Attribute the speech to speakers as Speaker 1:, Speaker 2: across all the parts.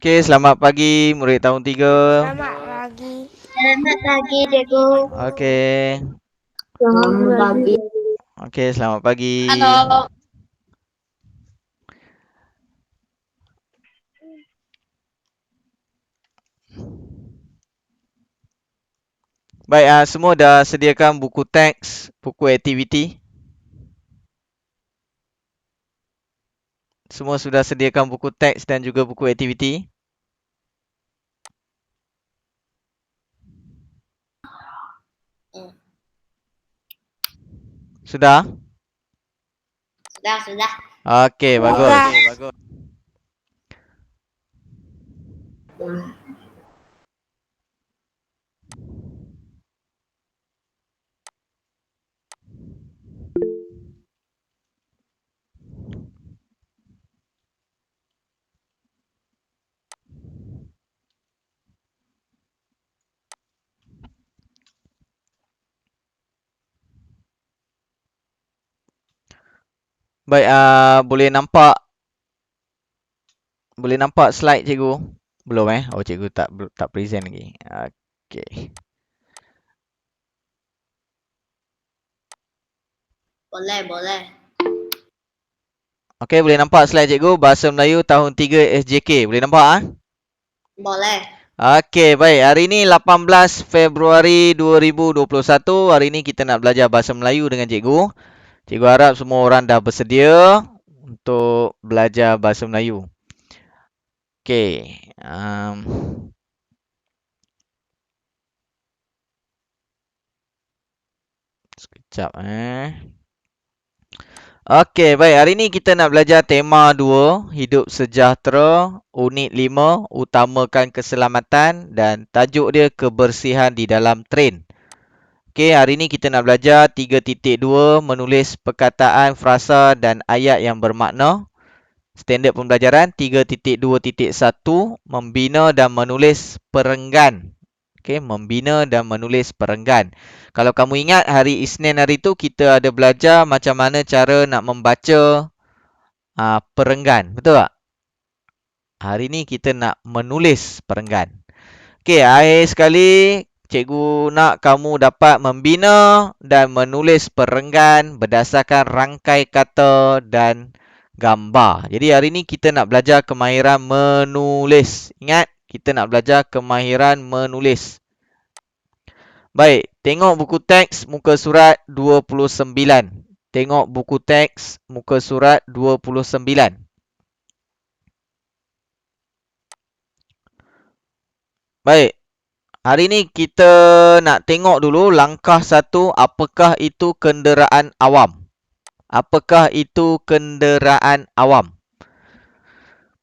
Speaker 1: Okey, selamat pagi murid tahun 3.
Speaker 2: Selamat pagi.
Speaker 3: Selamat pagi, Cikgu.
Speaker 1: Okey.
Speaker 3: Selamat pagi.
Speaker 1: Okey, selamat pagi.
Speaker 3: Halo.
Speaker 1: Baik, semua dah sediakan buku teks, buku aktiviti? Semua sudah sediakan buku teks dan juga buku aktiviti? Sudah?
Speaker 3: Sudah.
Speaker 1: Okey, bagus. Baik, boleh nampak slide cikgu? Belum Oh, cikgu tak present lagi. Okey.
Speaker 3: Boleh.
Speaker 1: Okey, boleh nampak slide cikgu? Bahasa Melayu tahun 3 SJK. Boleh nampak
Speaker 3: Boleh.
Speaker 1: Okey, baik. Hari ini 18 Februari 2021. Hari ini kita nak belajar bahasa Melayu dengan cikgu. Cikgu harap semua orang dah bersedia untuk belajar bahasa Melayu. Okey. Sekejap Okey, baik. Hari ini kita nak belajar tema 2, hidup sejahtera, unit 5, utamakan keselamatan dan tajuk dia kebersihan di dalam tren. Okey, hari ini kita nak belajar 3.2, menulis perkataan, frasa dan ayat yang bermakna. Standard pembelajaran 3.2.1, membina dan menulis perenggan. Okey, membina dan menulis perenggan. Kalau kamu ingat hari Isnin hari tu kita ada belajar macam mana cara nak membaca perenggan. Betul tak? Hari ni kita nak menulis perenggan. Okey, akhir sekali cikgu nak kamu dapat membina dan menulis perenggan berdasarkan rangkai kata dan gambar. Jadi hari ni kita nak belajar kemahiran menulis. Ingat, kita nak belajar kemahiran menulis. Baik, tengok buku teks muka surat 29. Tengok buku teks muka surat 29. Baik, hari ni kita nak tengok dulu langkah 1, apakah itu kenderaan awam? Apakah itu kenderaan awam?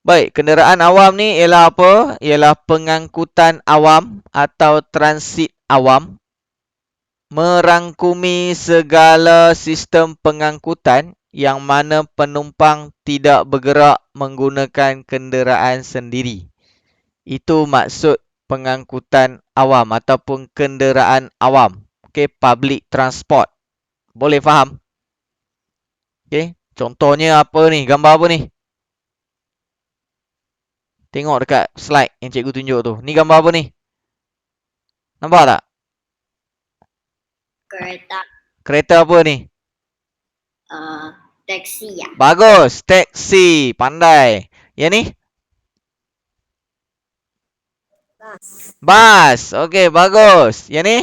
Speaker 1: Baik, kenderaan awam ni ialah apa? Ialah pengangkutan awam atau transit awam. Merangkumi segala sistem pengangkutan yang mana penumpang tidak bergerak menggunakan kenderaan sendiri. Itu maksud pengangkutan awam ataupun kenderaan awam. Okey, public transport. Boleh faham? Okey, contohnya apa ni? Gambar apa ni? Tengok dekat slide yang cikgu tunjuk tu. Ni gambar apa ni? Nampak tak?
Speaker 3: Kereta.
Speaker 1: Kereta apa ni?
Speaker 3: Taksi ya.
Speaker 1: Bagus, taksi. Pandai. Yang ni? Bas. Okey, bagus. Yang ni?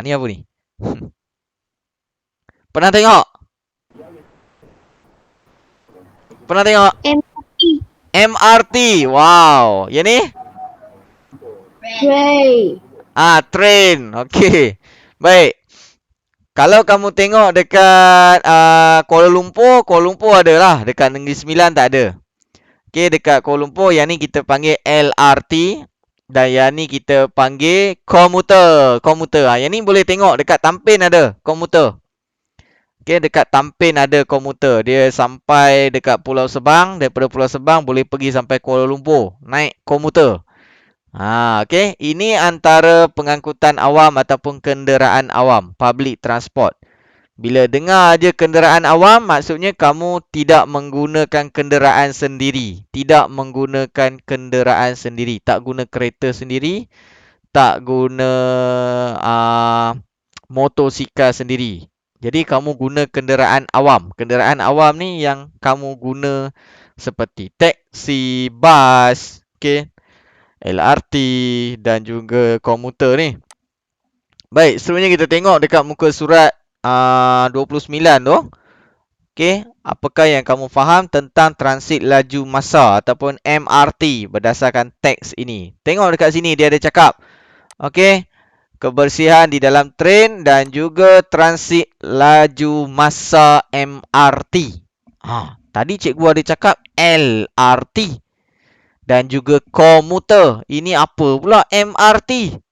Speaker 1: Ni apa ni? Pernah tengok? Pernah tengok?
Speaker 3: MRT.
Speaker 1: MRT. Wow. Yang ni?
Speaker 3: Train.
Speaker 1: Train. Okey. Baik. Kalau kamu tengok dekat Kuala Lumpur ada lah. Dekat Negeri Sembilan tak ada. Okey, dekat Kuala Lumpur yang ni kita panggil LRT dan yang ni kita panggil komuter. Yang ni boleh tengok dekat Tampin ada komuter. Okey, dekat Tampin ada komuter. Dia sampai dekat Pulau Sebang, daripada Pulau Sebang boleh pergi sampai Kuala Lumpur naik komuter. Okey, ini antara pengangkutan awam ataupun kenderaan awam, public transport. Bila dengar je kenderaan awam, maksudnya kamu tidak menggunakan kenderaan sendiri. Tidak menggunakan kenderaan sendiri. Tak guna kereta sendiri. Tak guna motosikal sendiri. Jadi kamu guna kenderaan awam. Kenderaan awam ni yang kamu guna seperti teksi, bas, okay, LRT dan juga komuter ni. Baik, seterusnya kita tengok dekat muka surat 29 tu. Okey, apakah yang kamu faham tentang transit laju massa ataupun MRT berdasarkan teks ini? Tengok dekat sini dia ada cakap. Okey, kebersihan di dalam tren dan juga transit laju massa MRT. Tadi cikgu ada cakap LRT dan juga komuter. Ini apa pula MRT?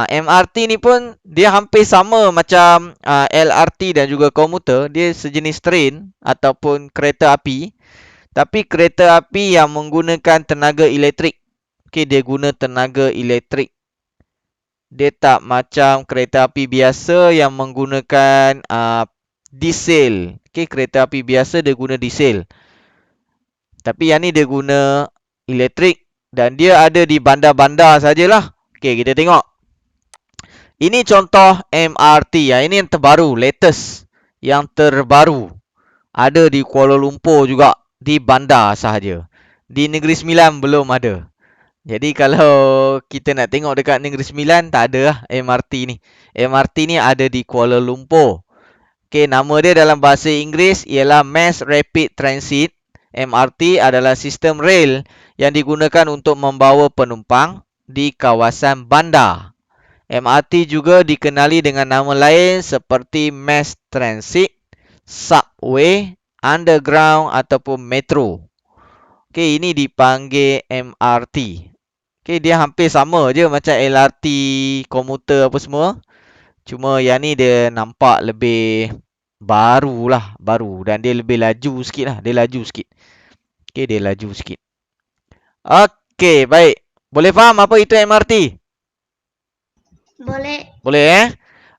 Speaker 1: MRT ni pun dia hampir sama macam LRT dan juga komuter. Dia sejenis train ataupun kereta api. Tapi kereta api yang menggunakan tenaga elektrik. Okey, dia guna tenaga elektrik. Dia tak macam kereta api biasa yang menggunakan diesel. Okey, kereta api biasa dia guna diesel. Tapi yang ni dia guna elektrik dan dia ada di bandar-bandar sajalah. Okey, kita tengok. Ini contoh MRT. Ini yang terbaru, latest. Yang terbaru. Ada di Kuala Lumpur juga. Di bandar sahaja. Di Negeri Sembilan belum ada. Jadi kalau kita nak tengok dekat Negeri Sembilan, tak ada lah MRT ni. MRT ni ada di Kuala Lumpur. Okay, nama dia dalam bahasa Inggeris ialah Mass Rapid Transit. MRT adalah sistem rel yang digunakan untuk membawa penumpang di kawasan bandar. MRT juga dikenali dengan nama lain seperti Mass Transit, Subway, Underground ataupun Metro. Okey, ini dipanggil MRT. Okey, dia hampir sama je macam LRT, komuter apa semua. Cuma yang ni dia nampak lebih baru lah, baru. Dan dia lebih laju sikit lah, dia laju sikit. Okey, dia laju sikit. Okey, baik. Boleh faham apa itu MRT?
Speaker 3: Boleh.
Speaker 1: Boleh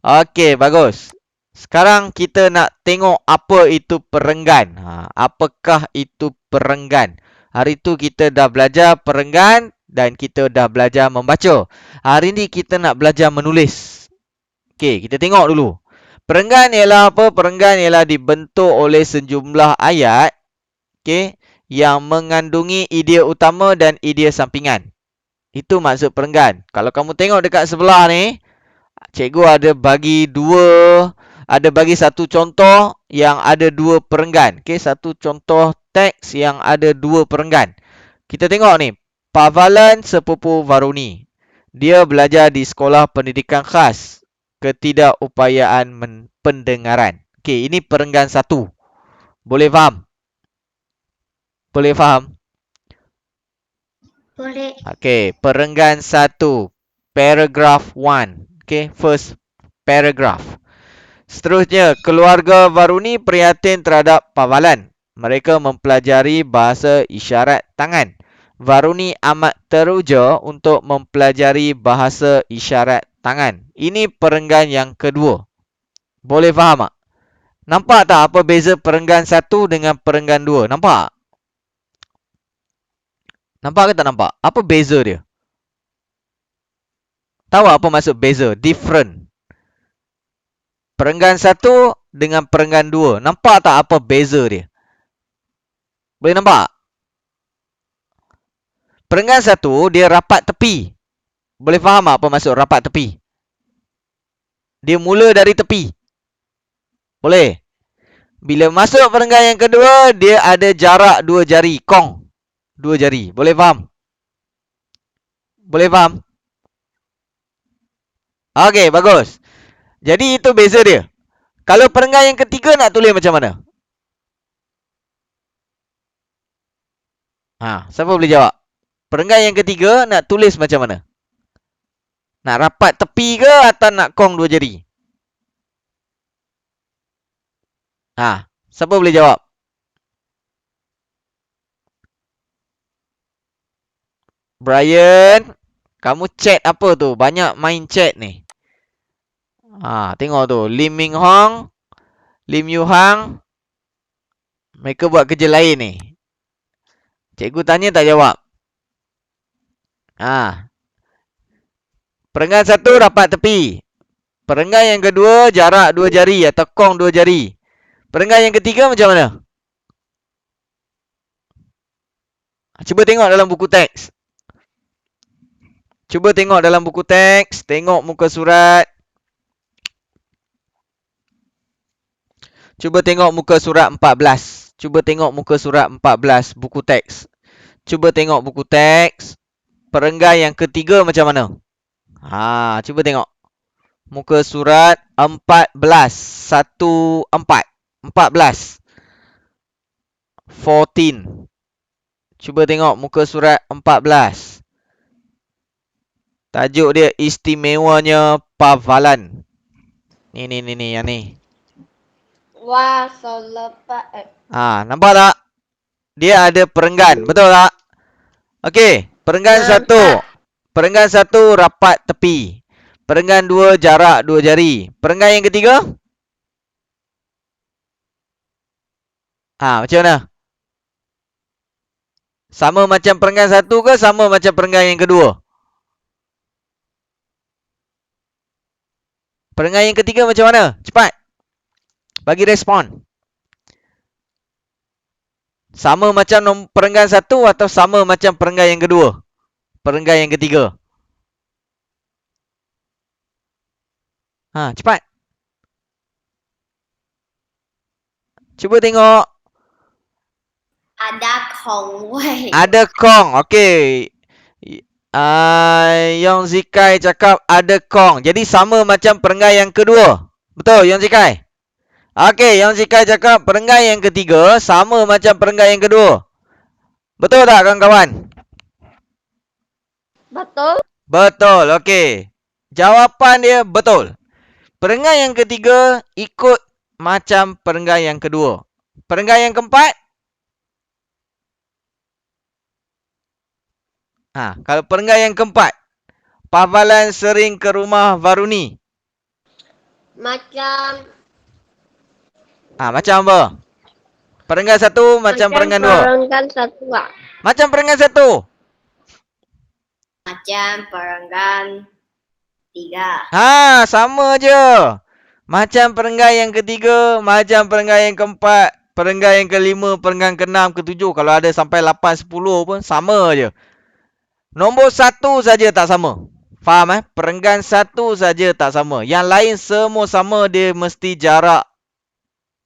Speaker 1: Okey, bagus. Sekarang kita nak tengok apa itu perenggan. Apakah itu perenggan? Hari tu kita dah belajar perenggan dan kita dah belajar membaca. Hari ni kita nak belajar menulis. Okey, kita tengok dulu. Perenggan ialah apa? Perenggan ialah dibentuk oleh sejumlah ayat, okey, yang mengandungi idea utama dan idea sampingan. Itu maksud perenggan. Kalau kamu tengok dekat sebelah ni, cikgu ada bagi satu contoh yang ada dua perenggan. Okey, satu contoh teks yang ada dua perenggan. Kita tengok ni, Pavalan sepupu Varuni. Dia belajar di sekolah pendidikan khas. Ketidakupayaan pendengaran. Okey, ini perenggan satu. Boleh faham? Boleh faham?
Speaker 3: Boleh.
Speaker 1: Okey, perenggan satu. Paragraph 1. Okey, first paragraph. Seterusnya, keluarga Varuni prihatin terhadap Pavalan. Mereka mempelajari bahasa isyarat tangan. Varuni amat teruja untuk mempelajari bahasa isyarat tangan. Ini perenggan yang kedua. Boleh faham tak? Nampak tak apa beza perenggan satu dengan perenggan dua? Nampak? Nampak ke tak nampak? Apa beza dia? Tahu apa maksud beza? Different. Perenggan satu dengan perenggan dua. Nampak tak apa beza dia? Boleh nampak? Perenggan satu, dia rapat tepi. Boleh faham apa maksud rapat tepi? Dia mula dari tepi. Boleh? Bila masuk perenggan yang kedua, dia ada jarak dua jari. Kong. Dua jari. Boleh faham? Boleh faham? Okey, bagus. Jadi itu beza dia. Kalau perenggan yang ketiga nak tulis macam mana? Siapa boleh jawab? Perenggan yang ketiga nak tulis macam mana? Nak rapat tepi ke atau nak kong dua jari? Siapa boleh jawab? Brian, kamu chat apa tu? Banyak main chat ni. Tengok tu. Lim Ming Hong, Lim Yu Hang. Mereka buat kerja lain ni. Cikgu tanya tak jawab. Perenggan satu rapat tepi. Perenggan yang kedua jarak 2 jari atau kong 2 jari. Perenggan yang ketiga macam mana? Cuba tengok dalam buku teks. Cuba tengok dalam buku teks. Tengok muka surat. Cuba tengok muka surat 14. Cuba tengok muka surat 14 buku teks. Cuba tengok buku teks. Perenggan yang ketiga macam mana? Cuba tengok. Muka surat 14. 14. 14. Cuba tengok muka surat 14. Tajuk dia istimewanya Pahlawan. Ni yang ni.
Speaker 3: Wah, so lepas.
Speaker 1: Nampak tak? Dia ada perenggan, betul tak? Okey, perenggan satu. Perenggan satu rapat tepi. Perenggan dua jarak 2 jari. Perenggan yang ketiga? Macam mana? Sama macam perenggan satu ke sama macam perenggan yang kedua? Perenggan yang ketiga macam mana? Cepat. Bagi respon. Sama macam perenggan satu atau sama macam perenggan yang kedua? Perenggan yang ketiga. Cepat. Cuba tengok.
Speaker 3: Ada kong wei.
Speaker 1: Ada kong. Okey. Yong Zikai cakap ada kong. Jadi sama macam perenggan yang kedua. Betul, Yong Zikai? Okey, Yong Zikai cakap perenggan yang ketiga sama macam perenggan yang kedua. Betul tak kawan-kawan?
Speaker 3: Betul.
Speaker 1: Betul, okey. Jawapan dia betul. Perenggan yang ketiga ikut macam perenggan yang kedua. Perenggan yang keempat? Kalau perenggan yang keempat. Pahlawan sering ke rumah Varuni.
Speaker 3: Macam.
Speaker 1: Macam apa? Perenggan satu macam perenggan dua.
Speaker 3: Perenggan satu.
Speaker 1: Macam perenggan satu.
Speaker 3: Macam perenggan tiga.
Speaker 1: Sama je. Macam perenggan yang ketiga, macam perenggan yang keempat, perenggan yang kelima, perenggan keenam, ketujuh. Kalau ada sampai 8, 10 pun sama je. Nombor satu saja tak sama. Faham Perenggan satu saja tak sama. Yang lain semua sama, dia mesti jarak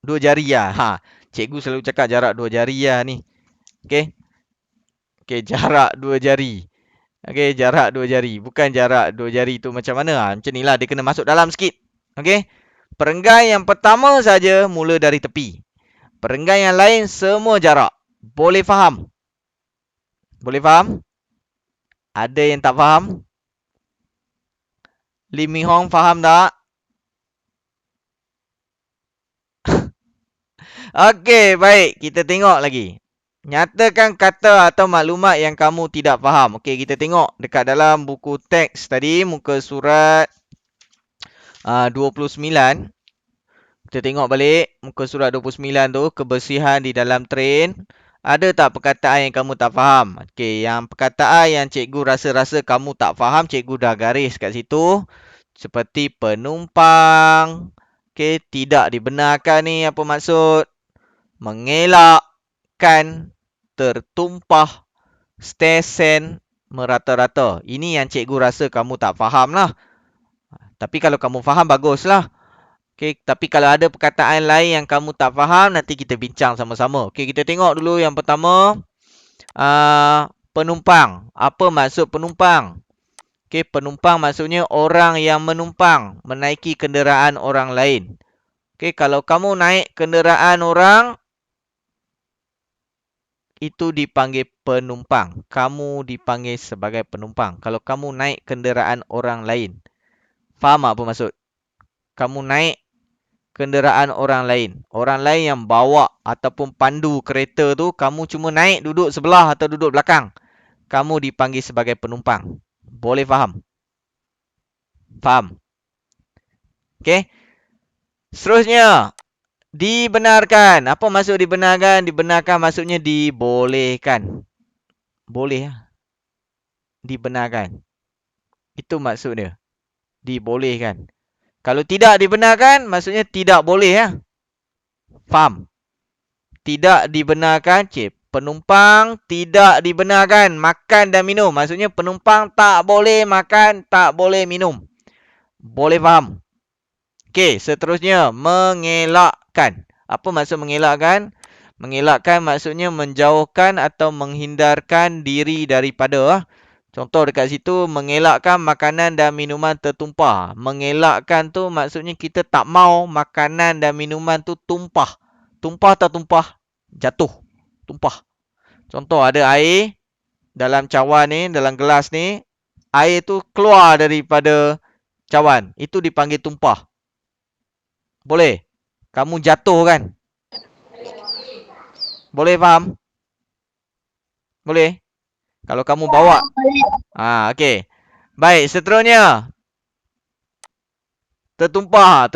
Speaker 1: 2 jari lah. Cikgu selalu cakap jarak 2 jari lah ni. Okey. Okey, jarak 2 jari. Okey, jarak 2 jari. Bukan jarak 2 jari tu macam mana. Macam ni lah, dia kena masuk dalam sikit. Okey. Perenggan yang pertama saja mula dari tepi. Perenggan yang lain semua jarak. Boleh faham? Boleh faham? Ada yang tak faham? Lim Ming Hong faham tak? Okey, baik. Kita tengok lagi. Nyatakan kata atau maklumat yang kamu tidak faham. Okey, kita tengok dekat dalam buku teks tadi, muka surat 29. Kita tengok balik muka surat 29 tu, kebersihan di dalam train. Ada tak perkataan yang kamu tak faham? Okey, yang perkataan yang cikgu rasa kamu tak faham, cikgu dah garis kat situ. Seperti penumpang. Okey, tidak dibenarkan ni apa maksud? Mengelakkan, tertumpah, stesen, merata-rata. Ini yang cikgu rasa kamu tak faham lah. Tapi kalau kamu faham, baguslah. Okay, tapi kalau ada perkataan lain yang kamu tak faham, nanti kita bincang sama-sama. Okay, kita tengok dulu yang pertama. Penumpang. Apa maksud penumpang? Okay, penumpang maksudnya orang yang menumpang, menaiki kenderaan orang lain. Okay, kalau kamu naik kenderaan orang, itu dipanggil penumpang. Kamu dipanggil sebagai penumpang. Kalau kamu naik kenderaan orang lain. Faham apa maksud? Kamu naik kenderaan orang lain. Orang lain yang bawa ataupun pandu kereta tu, kamu cuma naik, duduk sebelah atau duduk belakang. Kamu dipanggil sebagai penumpang. Boleh faham? Faham? Okey. Seterusnya, dibenarkan. Apa maksud dibenarkan? Dibenarkan maksudnya dibolehkan. Boleh lah. Dibenarkan. Itu maksud dia. Dibolehkan. Kalau tidak dibenarkan, maksudnya tidak boleh lah. Faham? Tidak dibenarkan. Penumpang tidak dibenarkan makan dan minum. Maksudnya penumpang tak boleh makan, tak boleh minum. Boleh faham? Okey, seterusnya mengelakkan. Apa maksud mengelakkan? Mengelakkan maksudnya menjauhkan atau menghindarkan diri daripada. Contoh dekat situ, mengelakkan makanan dan minuman tertumpah. Mengelakkan tu maksudnya kita tak mau makanan dan minuman tu tumpah. Tumpah tak tumpah? Jatuh. Tumpah. Contoh ada air dalam cawan ni, dalam gelas ni. Air tu keluar daripada cawan. Itu dipanggil tumpah. Boleh? Kamu jatuh kan? Boleh faham? Boleh? Kalau kamu bawa. Okey. Baik, seterusnya. Tertumpah.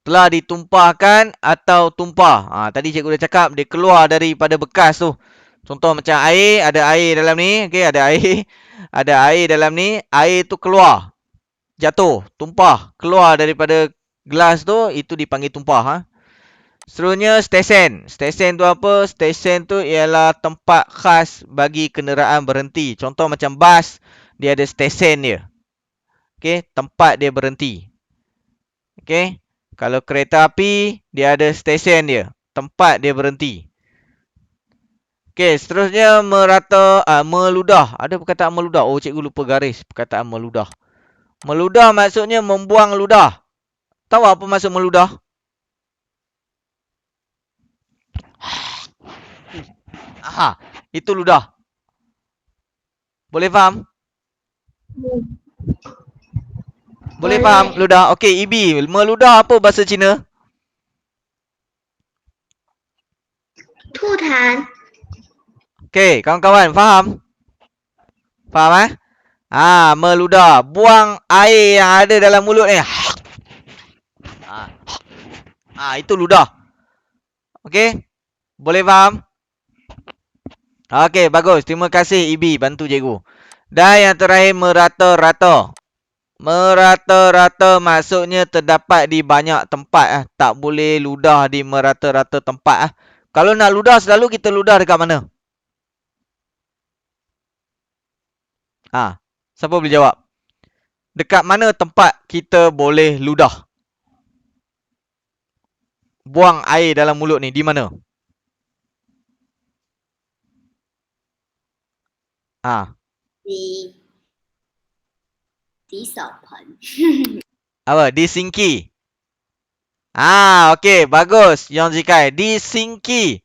Speaker 1: Telah ditumpahkan atau tumpah. Tadi cikgu dah cakap dia keluar daripada bekas tu. Contoh macam air, ada air dalam ni. Okey, ada air. Ada air dalam ni, air tu keluar. Jatuh, tumpah, keluar daripada gelas tu, itu dipanggil tumpah. Seterusnya stesen. Stesen tu apa? Stesen tu ialah tempat khas bagi kenderaan berhenti. Contoh macam bas, dia ada stesen dia. Okey, tempat dia berhenti. Okey. Kalau kereta api, dia ada stesen dia. Tempat dia berhenti. Okey, seterusnya meludah. Ada perkataan meludah. Oh, cikgu lupa garis perkataan meludah. Meludah maksudnya membuang ludah. Tahu apa maksud meludah? Itu ludah. Boleh faham? Boleh faham ludah? Okey, Ibi, meludah apa bahasa Cina?
Speaker 3: Tuhan.
Speaker 1: Okey, kawan-kawan faham? Faham meludah. Buang air yang ada dalam mulut ni. Itu ludah. Okey? Boleh faham? Okey, bagus. Terima kasih Ibi bantu cikgu. Dan yang terakhir merata-rata. Merata-rata maksudnya terdapat di banyak tempat. Tak boleh ludah di merata-rata tempat. Kalau nak ludah selalu kita ludah dekat mana? Siapa boleh jawab? Dekat mana tempat kita boleh ludah? Buang air dalam mulut ni di mana?
Speaker 3: Di sopan.
Speaker 1: Apa? Di sinki. Okey, bagus. Yang Zikai. Di sinki.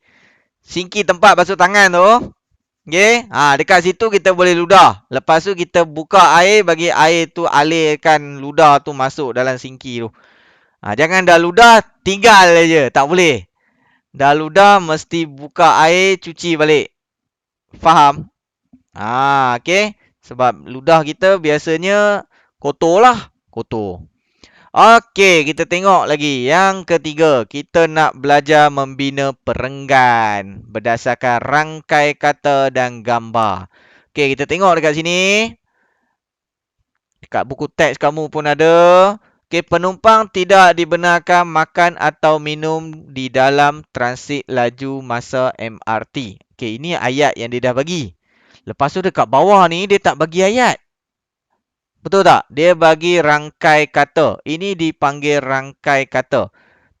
Speaker 1: Sinki tempat basuh tangan tu. Okey. Dekat situ kita boleh ludah. Lepas tu kita buka air, bagi air tu alirkan ludah tu masuk dalam sinki tu. Jangan dah ludah, tinggal je. Tak boleh. Dah ludah, mesti buka air, cuci balik. Faham? Okey. Sebab ludah kita biasanya kotor lah. Kotor. Okey, kita tengok lagi. Yang ketiga, kita nak belajar membina perenggan berdasarkan rangkai kata dan gambar. Okey, kita tengok dekat sini. Dekat buku teks kamu pun ada. Okey, penumpang tidak dibenarkan makan atau minum di dalam transit laju masa MRT. Okey, ini ayat yang dia dah bagi. Lepas tu dekat bawah ni, dia tak bagi ayat. Betul tak? Dia bagi rangkai kata. Ini dipanggil rangkai kata.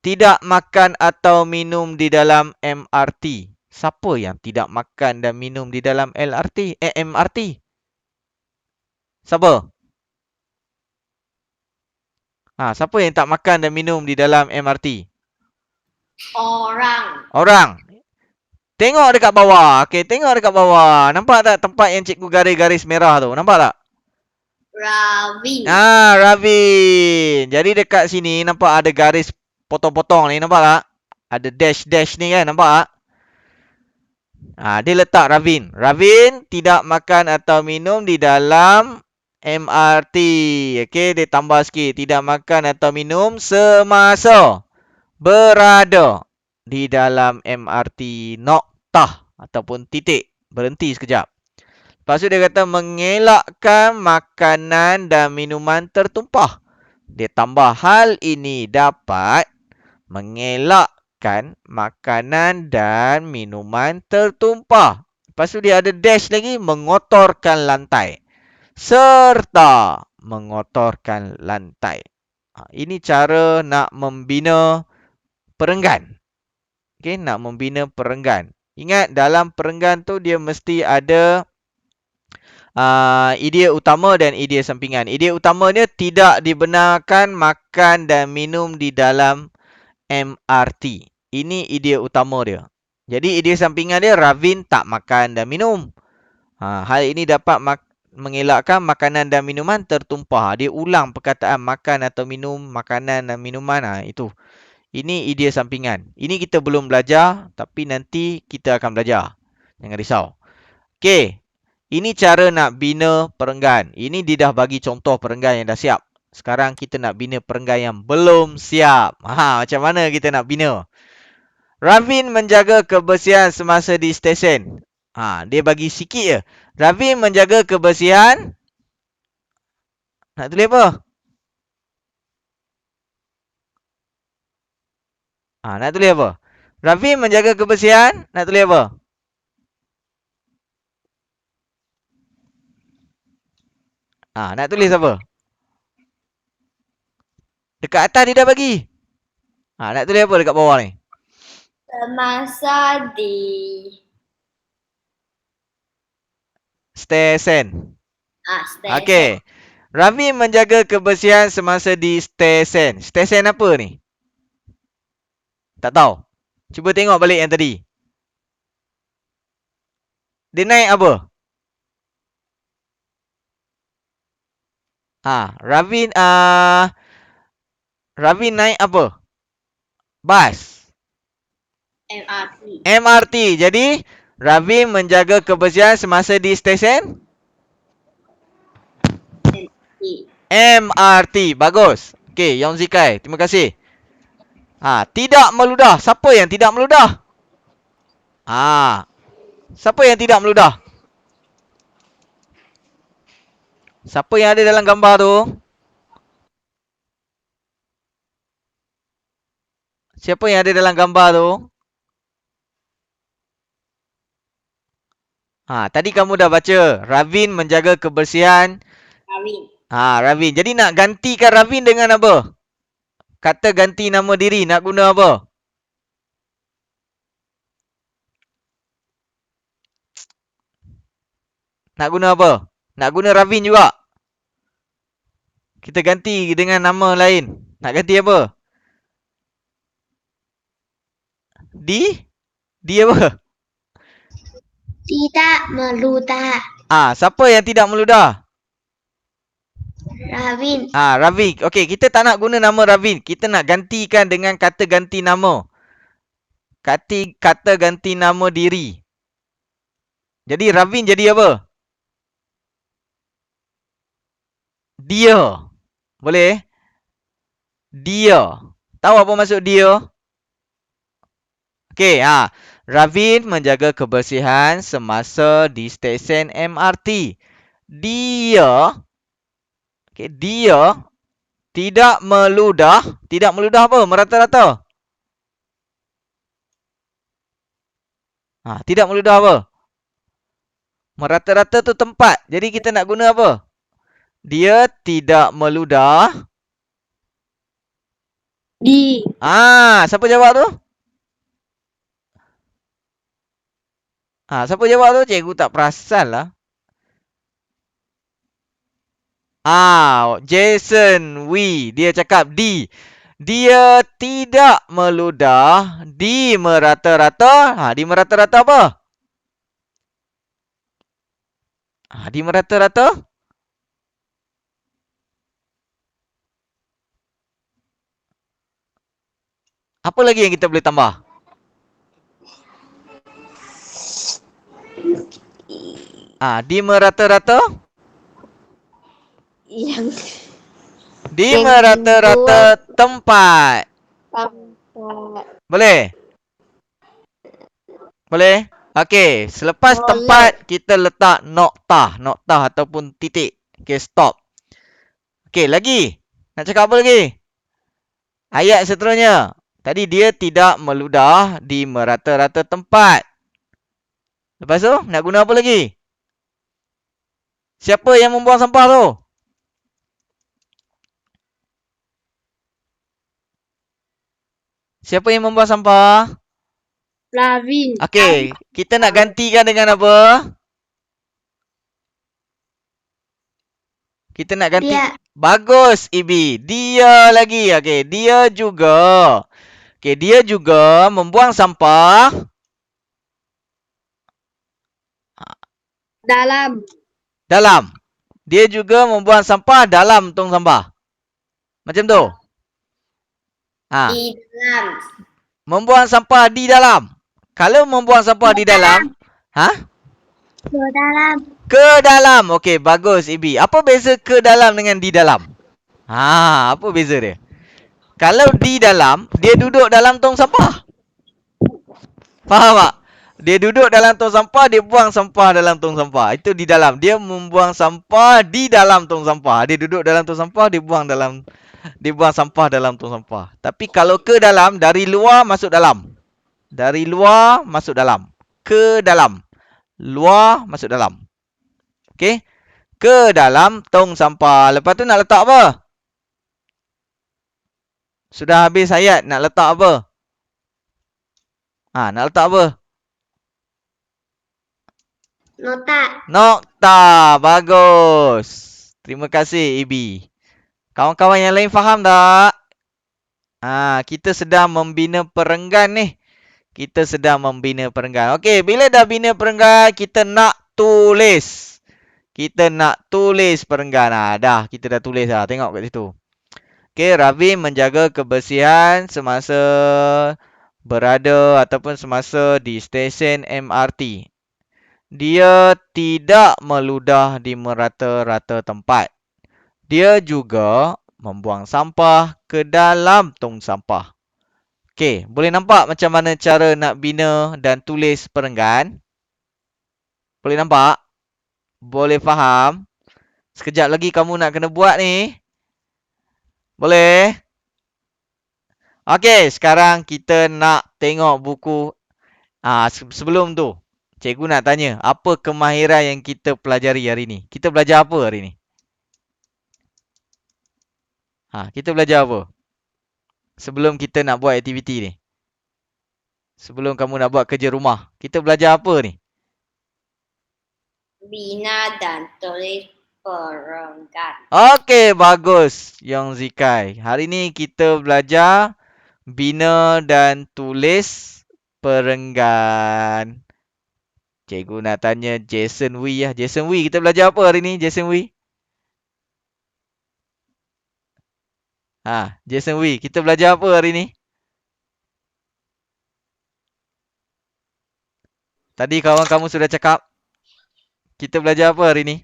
Speaker 1: Tidak makan atau minum di dalam MRT. Siapa yang tidak makan dan minum di dalam MRT? Siapa? Siapa yang tak makan dan minum di dalam MRT? Orang. Tengok dekat bawah. Okey, tengok dekat bawah. Nampak tak tempat yang cikgu garis-garis merah tu? Nampak tak?
Speaker 3: Ravin.
Speaker 1: Ravin. Jadi dekat sini nampak ada garis potong-potong ni, nampak tak? Ada dash-dash ni kan, nampak tak? Dia letak Ravin. Ravin tidak makan atau minum di dalam MRT. Okey, dia tambah sikit. Tidak makan atau minum semasa berada di dalam MRT. Noktah ataupun titik. Berhenti sekejap. Lepas tu dia kata mengelakkan makanan dan minuman tertumpah. Dia tambah hal ini dapat mengelakkan makanan dan minuman tertumpah. Lepas tu dia ada dash lagi, mengotorkan lantai. Serta mengotorkan lantai. Ini cara nak membina perenggan. Okay, nak membina perenggan. Ingat dalam perenggan tu dia mesti ada idea utama dan idea sampingan. Idea utamanya tidak dibenarkan makan dan minum di dalam MRT. Ini idea utama dia. Jadi idea sampingan dia, Ravin tak makan dan minum. Hal ini dapat mengelakkan makanan dan minuman tertumpah. Dia ulang perkataan makan atau minum, makanan dan minuman. Itu. Ini idea sampingan. Ini kita belum belajar, tapi nanti kita akan belajar. Jangan risau. Okey. Ini cara nak bina perenggan. Ini dia dah bagi contoh perenggan yang dah siap. Sekarang kita nak bina perenggan yang belum siap. Macam mana kita nak bina? Ravin menjaga kebersihan semasa di stesen. Dia bagi sikit je. Ravin menjaga kebersihan. Nak tulis apa? Nak tulis apa? Ravin menjaga kebersihan. Nak tulis apa? Nak tulis apa? Dekat atas dia dah bagi. Nak tulis apa dekat bawah ni?
Speaker 3: Semasa di
Speaker 1: stesen.
Speaker 3: stesen.
Speaker 1: Okey. Ravin menjaga kebersihan semasa di stesen. Stesen apa ni? Tak tahu. Cuba tengok balik yang tadi. Dia naik apa? Ravin naik apa? Bas.
Speaker 3: MRT.
Speaker 1: MRT. Jadi, Ravin menjaga kebersihan semasa di stesen? MRT. Bagus. Okey, Yong Zikai. Terima kasih. Tidak meludah. Siapa yang tidak meludah? Siapa yang tidak meludah? Siapa yang ada dalam gambar tu? Siapa yang ada dalam gambar tu? Tadi kamu dah baca. Ravin menjaga kebersihan.
Speaker 3: Ravin.
Speaker 1: Ravin. Jadi nak gantikan Ravin dengan apa? Kata ganti nama diri. Nak guna apa? Nak guna apa? Nak guna Ravin juga. Kita ganti dengan nama lain. Nak ganti apa? Di apa?
Speaker 3: Tidak meludah.
Speaker 1: Siapa yang tidak meludah?
Speaker 3: Ravin.
Speaker 1: Ravin. Okey, kita tak nak guna nama Ravin. Kita nak gantikan dengan kata ganti nama. Kata ganti nama diri. Jadi Ravin jadi apa? Dia. Boleh? Dia. Tahu apa maksud dia? Okey, Ravin menjaga kebersihan semasa di stesen MRT. Dia tidak meludah. Tidak meludah apa? Merata-rata. Tidak meludah apa? Merata-rata tu tempat. Jadi kita nak guna apa? Dia tidak meludah.
Speaker 3: Di.
Speaker 1: Siapa jawab tu? Siapa jawab tu? Cikgu tak perasan lah. Jason Wee. Dia cakap di. Dia tidak meludah di merata-rata. Di merata-rata apa? Di merata-rata? Apa lagi yang kita boleh tambah? Di merata-rata?
Speaker 3: Yang
Speaker 1: Di
Speaker 3: yang
Speaker 1: merata-rata tempat.
Speaker 3: tempat.
Speaker 1: Boleh? Boleh? Okey, selepas
Speaker 3: Boleh.
Speaker 1: tempat kita letak noktah, noktah ataupun titik. Okey, stop. Okey, lagi. Nak cakap apa lagi? Ayat seterusnya. Tadi dia tidak meludah di merata-rata tempat. Lepas tu, nak guna apa lagi? Siapa yang membuang sampah tu? Siapa yang membuang sampah?
Speaker 3: Lavin.
Speaker 1: Okey, kita nak gantikan dengan apa? Kita nak ganti.
Speaker 3: Dia.
Speaker 1: Bagus, Ibi. Dia lagi. Okey, dia juga. Okey, dia juga membuang sampah
Speaker 3: Dalam.
Speaker 1: dalam. Dia juga membuang sampah dalam tong sampah. Macam tu. Ha.
Speaker 3: Di dalam.
Speaker 1: Membuang sampah di dalam. Kalau membuang sampah di dalam, ha?
Speaker 3: Ke dalam.
Speaker 1: Ke dalam. Okey, bagus, Ibi. Apa beza ke dalam dengan di dalam? Ha, apa beza dia? Kalau di dalam, dia duduk dalam tong sampah. Faham tak? Dia duduk dalam tong sampah, dia buang sampah dalam tong sampah. Itu di dalam. Dia membuang sampah di dalam tong sampah. Dia duduk dalam tong sampah, dia buang sampah dalam tong sampah. Tapi kalau ke dalam, dari luar masuk dalam. Dari luar masuk dalam. Ke dalam. Luar masuk dalam. Okey? Ke dalam tong sampah. Lepas tu nak letak apa? Sudah habis ayat, nak letak apa? Ha, nak letak apa?
Speaker 3: Nota.
Speaker 1: Nokta. Bagus. Terima kasih, Ibi. Kawan-kawan yang lain faham tak? Ha, kita sedang membina perenggan ni. Kita sedang membina perenggan. Okey, bila dah bina perenggan, kita nak tulis. Kita nak tulis perenggan. Ha, dah, kita dah tulis dah. Tengok kat situ. Okey, Ravi menjaga kebersihan semasa berada ataupun semasa di stesen MRT. Dia tidak meludah di merata-rata tempat. Dia juga membuang sampah ke dalam tong sampah. Okey, boleh nampak macam mana cara nak bina dan tulis perenggan? Boleh nampak? Boleh faham? Sekejap lagi kamu nak kena buat ni. Boleh? Okey, sekarang kita nak tengok buku. Sebelum tu, cikgu nak tanya, apa kemahiran yang kita pelajari hari ni? Kita belajar apa hari ni? Kita belajar apa? Sebelum kita nak buat aktiviti ni. Sebelum kamu nak buat kerja rumah. Kita belajar apa ni?
Speaker 3: Bina dan tulis perenggan.
Speaker 1: Okey, bagus, Yong Zikai. Hari ni kita belajar bina dan tulis perenggan. Cikgu nak tanya Jason Wee lah. Jason Wee, kita belajar apa hari ni, Jason Wee? Jason Wee, kita belajar apa hari ni? Tadi kawan kamu sudah cakap. Kita belajar apa hari ni?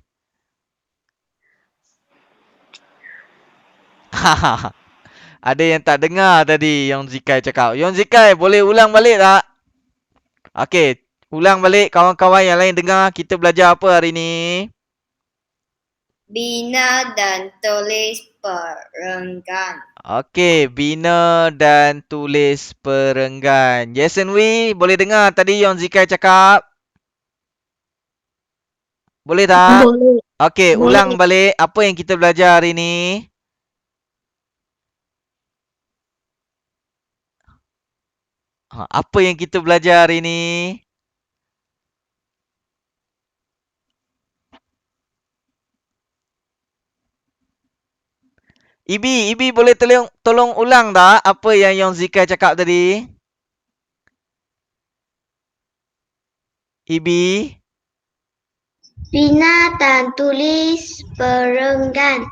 Speaker 1: Ada yang tak dengar tadi Yong Zikai cakap. Yong Zikai, boleh ulang balik tak? Okey, ulang balik kawan-kawan yang lain dengar. Kita belajar apa hari ni?
Speaker 3: Bina dan tulis perenggan.
Speaker 1: Okey, bina dan tulis perenggan. Jason Wee, boleh dengar tadi Yong Zikai cakap? Boleh tak?
Speaker 3: Boleh.
Speaker 1: Okey,
Speaker 3: Boleh.
Speaker 1: ulang balik apa yang kita belajar hari ni. Apa yang kita belajar hari ni? Ibi boleh tolong ulang tak apa yang Yong Zikai cakap tadi? Ibi?
Speaker 3: Bina dan tulis perenggan.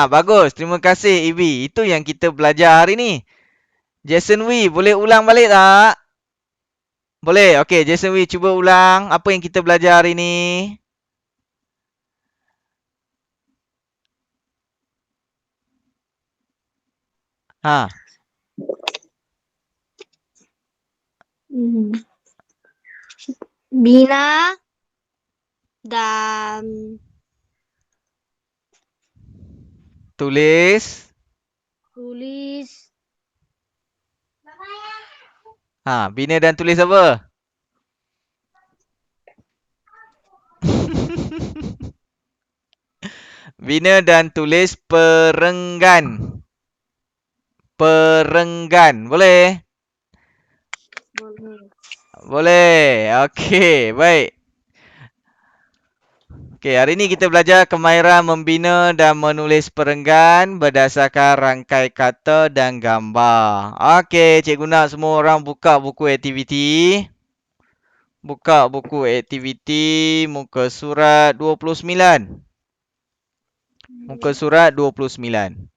Speaker 1: Bagus. Terima kasih, Ibi. Itu yang kita belajar hari ni. Jason Wee, boleh ulang balik tak? Boleh. Okey, Jason Wee cuba ulang apa yang kita belajar hari ni. Ha.
Speaker 2: Bina dan
Speaker 1: Tulis.
Speaker 2: tulis
Speaker 1: Ha, bina dan tulis apa? Bina dan tulis perenggan. Perenggan. Boleh? Boleh. Okey, baik. Okey, hari ni kita belajar kemahiran membina dan menulis perenggan berdasarkan rangkai kata dan gambar. Okey, cikgu nak semua orang buka buku aktiviti. Buka buku aktiviti muka surat 29. Muka surat 29.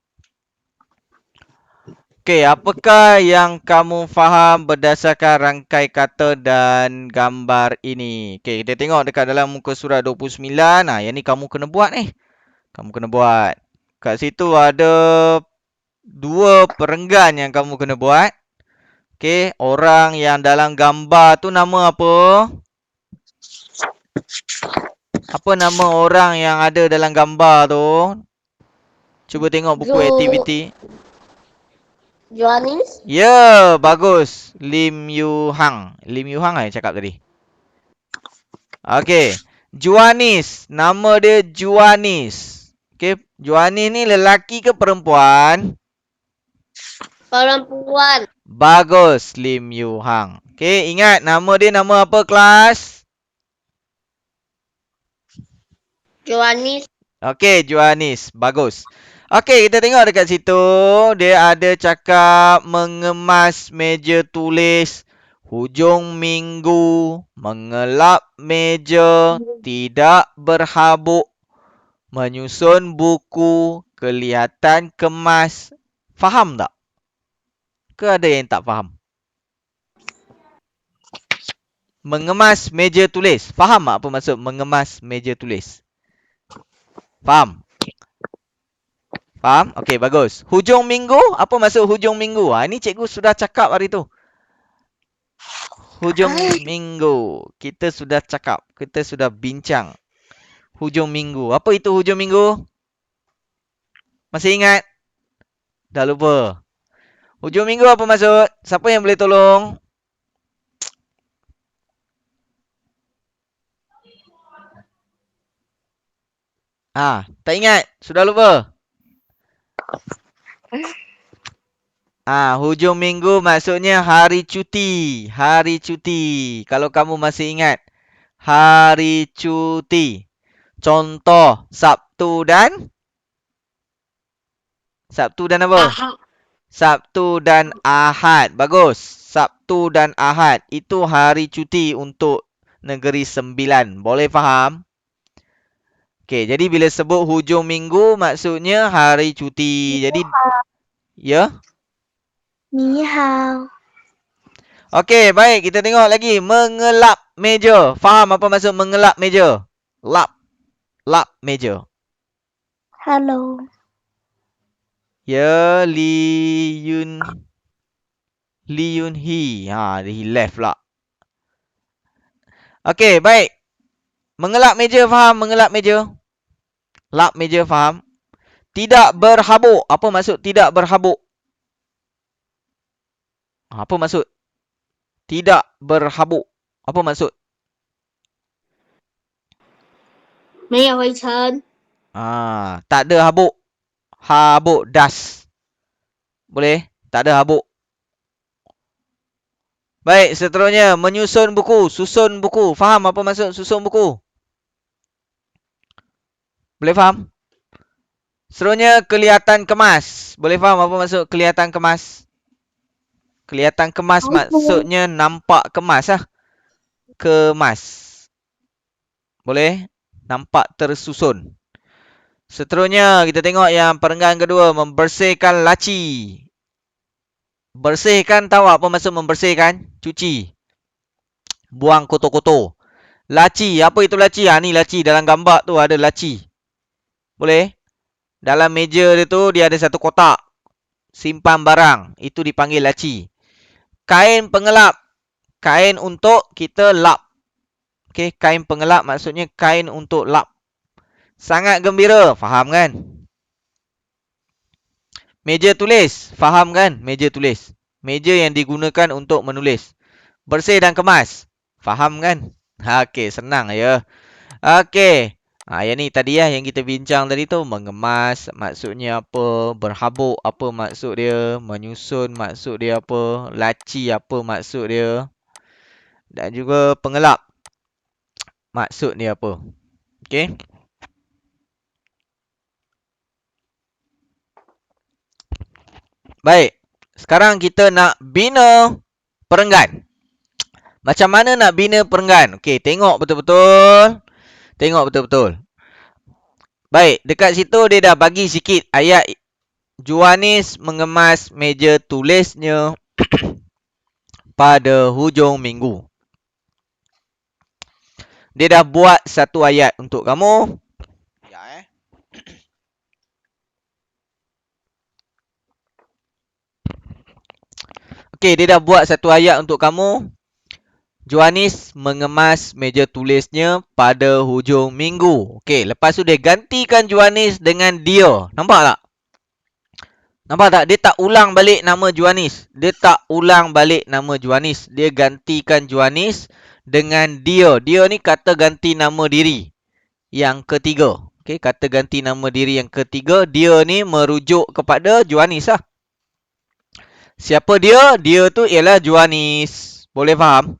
Speaker 1: Okey, apakah yang kamu faham berdasarkan rangkai kata dan gambar ini? Okey, kita tengok dekat dalam muka surat 29. Yang ni kamu kena buat ni. Kamu kena buat. Kat situ ada 2 perenggan yang kamu kena buat. Okey, orang yang dalam gambar tu nama apa? Apa nama orang yang ada dalam gambar tu? Cuba tengok buku aktiviti.
Speaker 2: Joanis.
Speaker 1: Ya, bagus. Lim Yu Hang. Lim Yu Hang yang cakap tadi. Okey. Juanis. Nama dia Juanis. Okey, Juanis ni lelaki ke perempuan?
Speaker 2: Perempuan.
Speaker 1: Bagus, Lim Yu Hang. Okey, ingat nama dia nama apa kelas?
Speaker 2: Joanis.
Speaker 1: Okey, Juanis. Bagus. Okey, kita tengok dekat situ. Dia ada cakap mengemas meja tulis, hujung minggu, mengelap meja, tidak berhabuk, menyusun buku, kelihatan kemas. Faham tak? Ke ada yang tak faham? Mengemas meja tulis. Faham tak apa maksud mengemas meja tulis? Faham? Faham? Okey, bagus. Hujung minggu? Apa maksud hujung minggu? Ini cikgu sudah cakap hari tu. Hujung minggu. Kita sudah cakap. Kita sudah bincang. Hujung minggu. Apa itu hujung minggu? Masih ingat? Dah lupa. Hujung minggu apa maksud? Siapa yang boleh tolong? Tak ingat? Sudah lupa? Hujung minggu maksudnya hari cuti. Hari cuti. Kalau kamu masih ingat. Hari cuti. Contoh, Sabtu dan? Sabtu dan apa? Sabtu dan Ahad. Bagus. Sabtu dan Ahad. Itu hari cuti untuk Negeri Sembilan. Boleh faham? Okey, jadi bila sebut hujung minggu maksudnya hari cuti. Jadi, ya?
Speaker 2: Ni hao.
Speaker 1: Okey, baik. Kita tengok lagi. Mengelap meja. Faham apa maksud mengelap meja? Lap. Lap meja.
Speaker 2: Hello.
Speaker 1: Ya, Li Yun Hee. He left lah. Okey, baik. Mengelap meja faham? Mengelap meja. Lap meja faham? Tidak berhabuk. Apa maksud tidak berhabuk? Apa maksud? Tidak berhabuk. Apa maksud?
Speaker 2: 没有灰尘。
Speaker 1: Tak ada habuk. Habuk, dust. Boleh? Tak ada habuk. Baik, seterusnya. Menyusun buku. Susun buku. Faham apa maksud susun buku? Boleh faham? Seterusnya, kelihatan kemas. Boleh faham apa maksud kelihatan kemas? Kelihatan kemas maksudnya nampak kemas lah. Kemas. Boleh? Nampak tersusun. Seterusnya, kita tengok yang perenggan kedua. Membersihkan laci. Bersihkan, tahu apa maksud membersihkan? Cuci. Buang kotor-kotor. Laci. Apa itu laci? Ni laci. Dalam gambar tu ada laci. Boleh? Dalam meja dia tu, dia ada satu kotak. simpan barang. Itu dipanggil laci. Kain pengelap. Kain untuk kita lap. Okey, kain pengelap maksudnya kain untuk lap. Sangat gembira. Faham kan? Meja tulis. Faham kan? Meja tulis. Meja yang digunakan untuk menulis. Bersih dan kemas. Faham kan? Okey, senang ya. Okey. Yang ni tadi yang kita bincang tadi tu. Mengemas maksudnya apa. Berhabuk apa maksud dia. Menyusun maksud dia apa. Laci apa maksud dia. Dan juga pengelap. Maksud dia apa. Okey. Baik. Sekarang kita nak bina perenggan. Macam mana nak bina perenggan? Okey, tengok betul-betul. Tengok betul-betul. Baik, dekat situ dia dah bagi sikit ayat. Juanis mengemas meja tulisnya pada hujung minggu. Dia dah buat satu ayat untuk kamu. Ya, Okey, dia dah buat satu ayat untuk kamu. Juanis mengemas meja tulisnya pada hujung minggu. Okey, lepas tu dia gantikan Juanis dengan dia. Nampak tak? Nampak tak? Dia tak ulang balik nama Juanis. Dia tak ulang balik nama Juanis. Dia gantikan Juanis dengan dia. Dia ni kata ganti nama diri. Yang ketiga. Okey, kata ganti nama diri yang ketiga. Dia ni merujuk kepada Juanis lah. Siapa dia? Dia tu ialah Juanis. Boleh faham?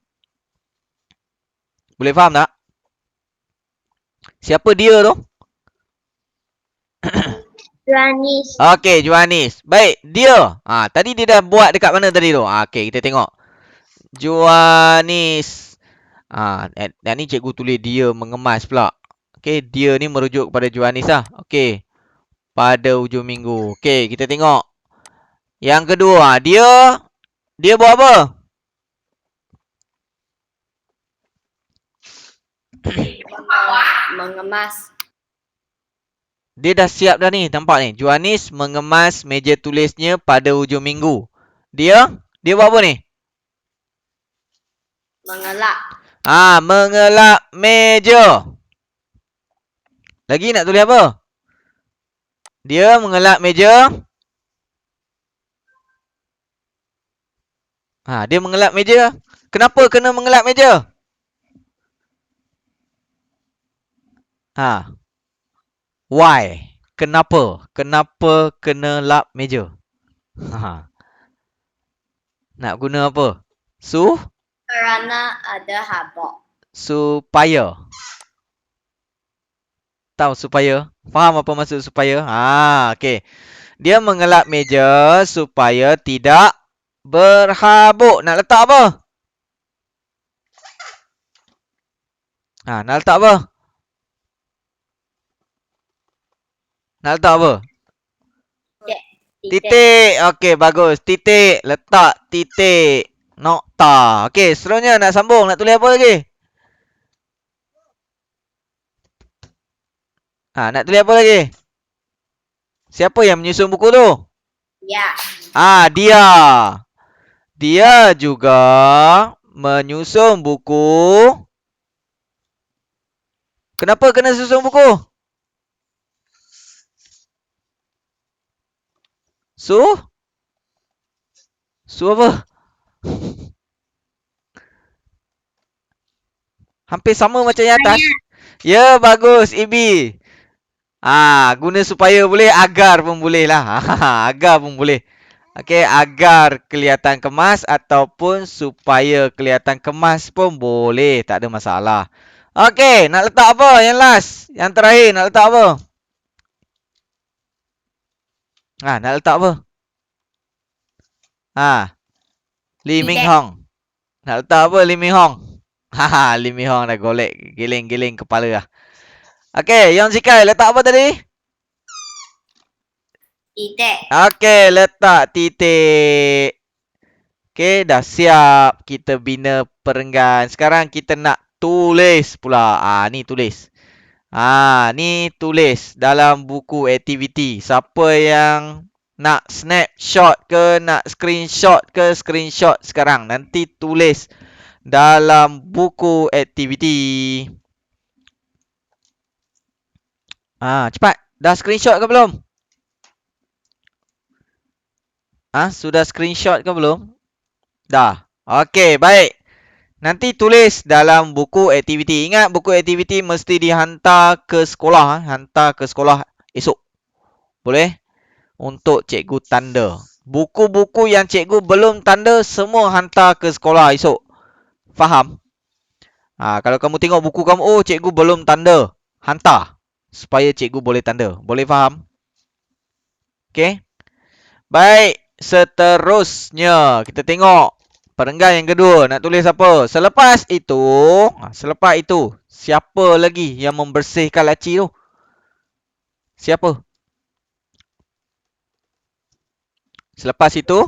Speaker 1: Boleh faham tak? Siapa dia tu?
Speaker 3: Juanis.
Speaker 1: Okey, Juanis. Baik, dia. Tadi dia dah buat dekat mana tadi tu? Okey, kita tengok. Juanis. Dan ni cikgu tulis dia mengemas pula. Okey, dia ni merujuk kepada Juanis lah. Okey. Pada hujung minggu. Okey, kita tengok. Yang kedua, dia buat apa?
Speaker 3: Mengemas.
Speaker 1: Dia dah siap dah ni, nampak ni. Juanis mengemas meja tulisnya pada hujung minggu. Dia buat apa ni?
Speaker 3: Mengelap.
Speaker 1: Mengelap meja. Lagi nak tulis apa? Dia mengelap meja. Dia mengelap meja. Kenapa kena mengelap meja? Why? Kenapa? Kenapa kena lap meja? Nak guna apa?
Speaker 3: Kerana ada habuk.
Speaker 1: Supaya. Tahu supaya? Faham apa maksud supaya? Okey. Dia mengelap meja supaya tidak berhabuk. Nak letak apa? Nak letak apa? Nak letak apa? Titik. Okey, bagus. Titik. Letak titik. Nokta. Okey, seterusnya nak sambung. Nak tulis apa lagi? Nak tulis apa lagi? Siapa yang menyusun buku tu?
Speaker 3: Ya.
Speaker 1: Dia. Dia juga menyusun buku. Kenapa kena susun buku? Apa? Hampir sama macam yang atas. Ya, bagus, Ibi. Guna supaya boleh, agar pun boleh lah. Agar pun boleh. Okey, agar kelihatan kemas ataupun supaya kelihatan kemas pun boleh. Tak ada masalah. Okey, nak letak apa? Yang last. Yang terakhir, nak letak apa? Nak letak apa? Lee Min Hong. Nak letak apa Lee Min Hong? Lee Min Hong dah golek. Giling-giling kepala lah. Okey, Yon Zikai letak apa tadi?
Speaker 3: Titik.
Speaker 1: Okey, letak titik. Okey, dah siap kita bina perenggan. Sekarang kita nak tulis pula. Ni tulis. Ni tulis dalam buku aktiviti. Siapa yang Nak snapshot ke, nak screenshot ke, screenshot sekarang. Nanti tulis dalam buku aktiviti. Cepat. Dah screenshot ke belum? Sudah screenshot ke belum? Dah. Okey, baik. Nanti tulis dalam buku aktiviti. Ingat, buku aktiviti mesti dihantar ke sekolah. Hantar ke sekolah esok. Boleh? Untuk cikgu tanda. Buku-buku yang cikgu belum tanda, semua hantar ke sekolah esok. Faham? Kalau kamu tengok buku kamu, oh cikgu belum tanda. Hantar. Supaya cikgu boleh tanda. Boleh faham? Okey? Baik. Seterusnya, kita tengok. Perenggan yang kedua, nak tulis apa? Selepas itu, siapa lagi yang membersihkan laci tu? Siapa? Selepas itu,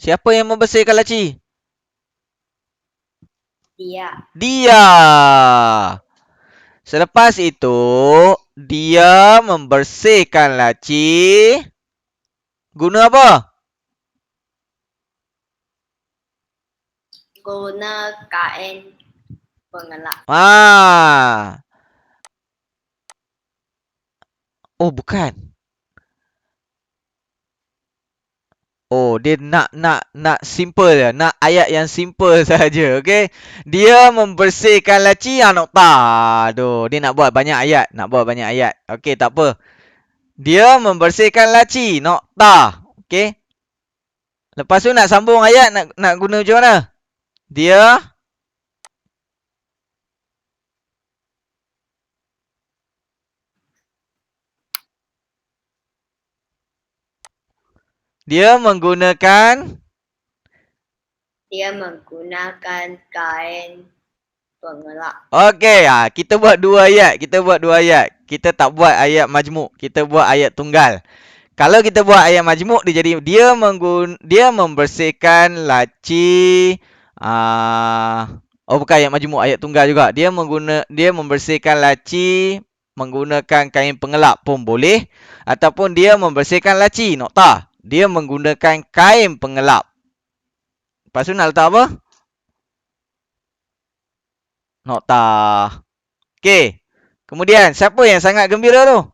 Speaker 1: siapa yang membersihkan laci? Dia. Selepas itu, dia membersihkan laci. Guna apa?
Speaker 3: Guna kain pengelap.
Speaker 1: Oh, bukan. Oh, dia nak simple je. Nak ayat yang simple saja, okey? Dia membersihkan laci, nokta. Aduh, dia nak buat banyak ayat. Okey, tak apa. Dia membersihkan laci, nokta. Okey? Lepas tu nak sambung ayat, nak guna macam mana? Dia menggunakan
Speaker 3: kain pengelap.
Speaker 1: Okey, kita buat dua ayat. Kita tak buat ayat majmuk. Kita buat ayat tunggal. Kalau kita buat ayat majmuk, dia jadi dia membersihkan laci. Bukan ayat majmuk, ayat tunggal juga. Dia membersihkan laci menggunakan kain pengelap pun boleh. Ataupun dia membersihkan laci, nokta. Dia menggunakan kain pengelap. Lepas tu nak letak apa? Nokta. Okey. Kemudian, siapa yang sangat gembira tu?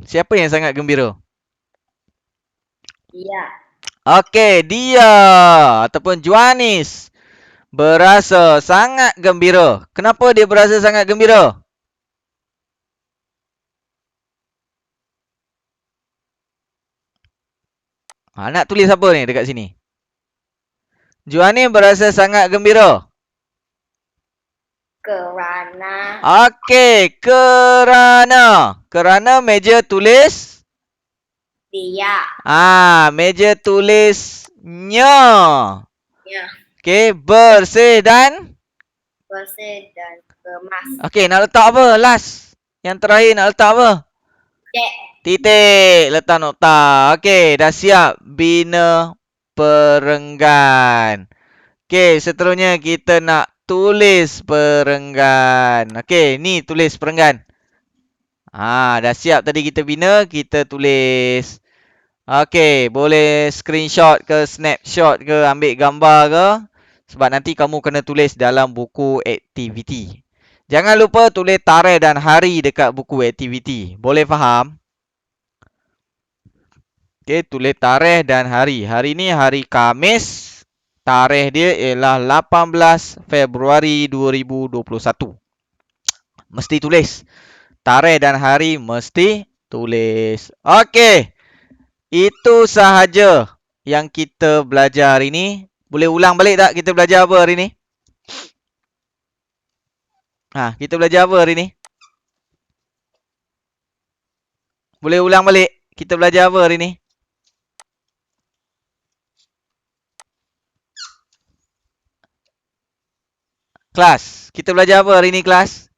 Speaker 1: Siapa yang sangat gembira?
Speaker 3: Dia.
Speaker 1: Okey, dia ataupun Juanis berasa sangat gembira. Kenapa dia berasa sangat gembira? Nak tulis apa ni dekat sini? Juanis berasa sangat gembira.
Speaker 3: Kerana.
Speaker 1: Okey, kerana. Kerana meja tulis
Speaker 3: Dia.
Speaker 1: meja tulisnya.
Speaker 3: Ya.
Speaker 1: Okey, bersih dan
Speaker 3: kemas.
Speaker 1: Okey, nak letak apa? Last. Yang terakhir nak letak apa? Titik. Letak nokta. Okey, dah siap. Bina perenggan. Okey, seterusnya kita nak tulis perenggan. Okey, ni tulis perenggan. Dah siap tadi kita bina, kita tulis. Okey, boleh screenshot ke, snapshot ke, ambil gambar ke. Sebab nanti kamu kena tulis dalam buku aktiviti. Jangan lupa tulis tarikh dan hari dekat buku aktiviti. Boleh faham? Okey, tulis tarikh dan hari. Hari ni hari Khamis. Tarikh dia ialah 18 Februari 2021. Mesti tulis. Tarikh dan hari mesti tulis. Okey. Itu sahaja yang kita belajar hari ni. Boleh ulang balik tak kita belajar apa hari ni? Kita belajar apa hari ni? Boleh ulang balik. Kita belajar apa hari ni? Kelas. Kita belajar apa hari ni kelas?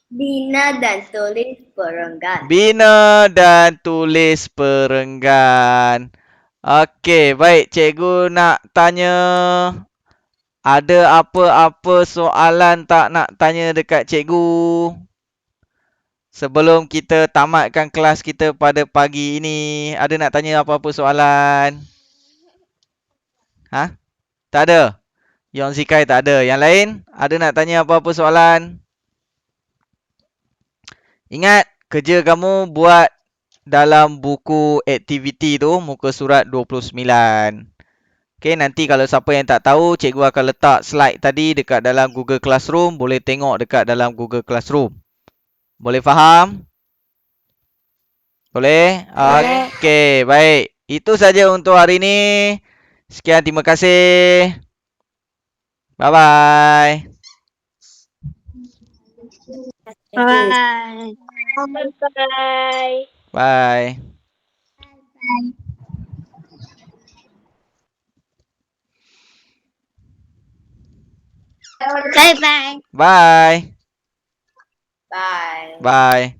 Speaker 3: Bina dan tulis perenggan.
Speaker 1: Bina dan tulis perenggan. Okey, baik. Cikgu nak tanya Ada apa-apa soalan tak nak tanya dekat cikgu? Sebelum kita tamatkan kelas kita pada pagi ini, ada nak tanya apa-apa soalan? Ha? Tak ada? Yon Zikai tak ada. Yang lain, ada nak tanya apa-apa soalan? Ingat, kerja kamu buat dalam buku aktiviti tu, muka surat 29. Okay, nanti kalau siapa yang tak tahu, cikgu akan letak slide tadi dekat dalam Google Classroom. Boleh tengok dekat dalam Google Classroom. Boleh faham? Boleh?
Speaker 2: Boleh.
Speaker 1: Okey, baik. Itu saja untuk hari ini. Sekian, terima kasih. Bye-bye.
Speaker 2: Bye. Bye.
Speaker 1: Bye.
Speaker 2: Bye bye.
Speaker 1: Bye.
Speaker 3: Bye.
Speaker 1: Bye.